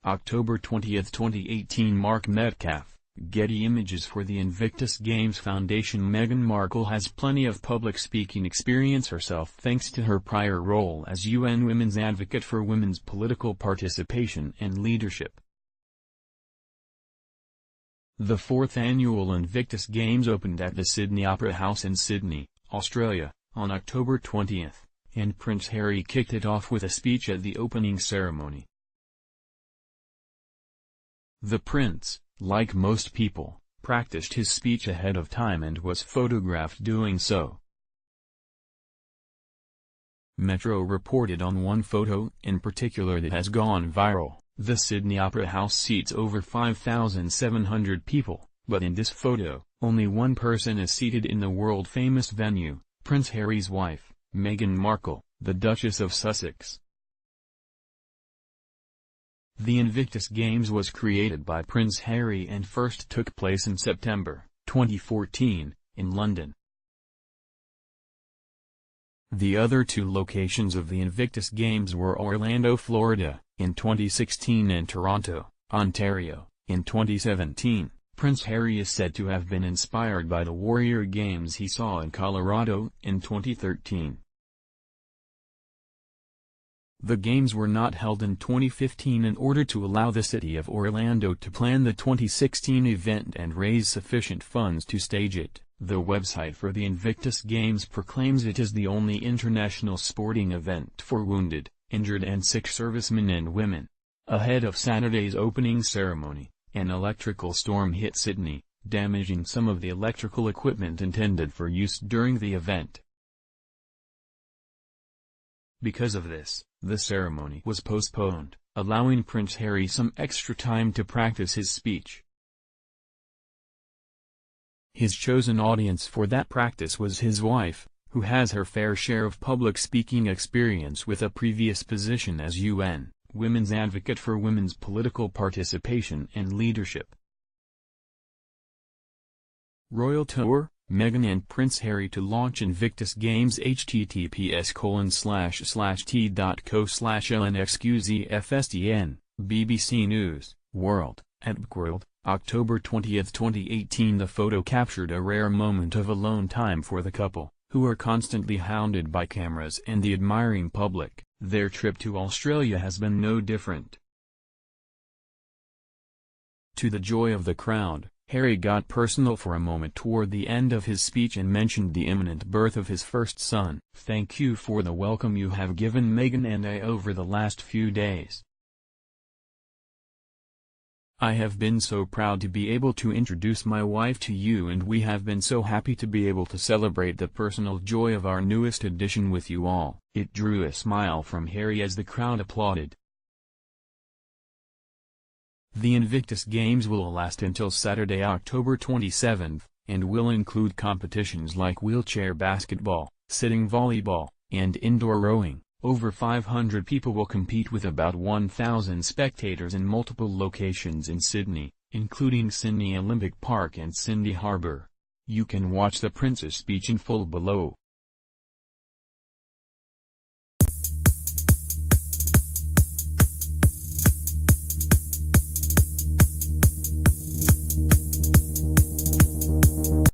October 20, 2018. Metcalfe, Getty Images. For the Invictus Games Foundation. Meghan Markle has plenty of public speaking experience herself thanks to her prior role as UN Women's Advocate for women's political participation and leadership. The fourth annual Invictus Games opened at the Sydney Opera House in Sydney, Australia, on October 20, and Prince Harry kicked it off with a speech at the opening ceremony. The prince, like most people, practiced his speech ahead of time and was photographed doing so. Metro reported on one photo in particular that has gone viral. The Sydney Opera House seats over 5,700 people, but in this photo, only one person is seated in the world-famous venue, Prince Harry's wife, Meghan Markle, the Duchess of Sussex. The Invictus Games was created by Prince Harry and first took place in September 2014, in London. The other two locations of the Invictus Games were Orlando, Florida, in 2016 and Toronto, Ontario, in 2017. Prince Harry is said to have been inspired by the Warrior Games he saw in Colorado in 2013. The Games were not held in 2015 in order to allow the city of Orlando to plan the 2016 event and raise sufficient funds to stage it. The website for the Invictus Games proclaims it is the only international sporting event for wounded, injured and sick servicemen and women. Ahead of Saturday's opening ceremony, an electrical storm hit Sydney, damaging some of the electrical equipment intended for use during the event. Because of this, the ceremony was postponed, allowing Prince Harry some extra time to practice his speech. His chosen audience for that practice was his wife, who has her fair share of public speaking experience with a previous position as UN Women's Advocate for women's political participation and leadership. Royal Tour, Meghan and Prince Harry to launch Invictus Games. https://t.co/lnxqzfstn, BBC News, World, @World, October 20, 2018. The photo captured a rare moment of alone time for the couple, who are constantly hounded by cameras and the admiring public. Their trip to Australia has been no different. To the joy of the crowd, Harry got personal for a moment toward the end of his speech and mentioned the imminent birth of his first son. "Thank you for the welcome you have given Meghan and I over the last few days. I have been so proud to be able to introduce my wife to you, and we have been so happy to be able to celebrate the personal joy of our newest addition with you all." It drew a smile from Harry as the crowd applauded. The Invictus Games will last until Saturday, October 27, and will include competitions like wheelchair basketball, sitting volleyball, and indoor rowing. Over 500 people will compete with about 1,000 spectators in multiple locations in Sydney, including Sydney Olympic Park and Sydney Harbour. You can watch the Prince's speech in full below.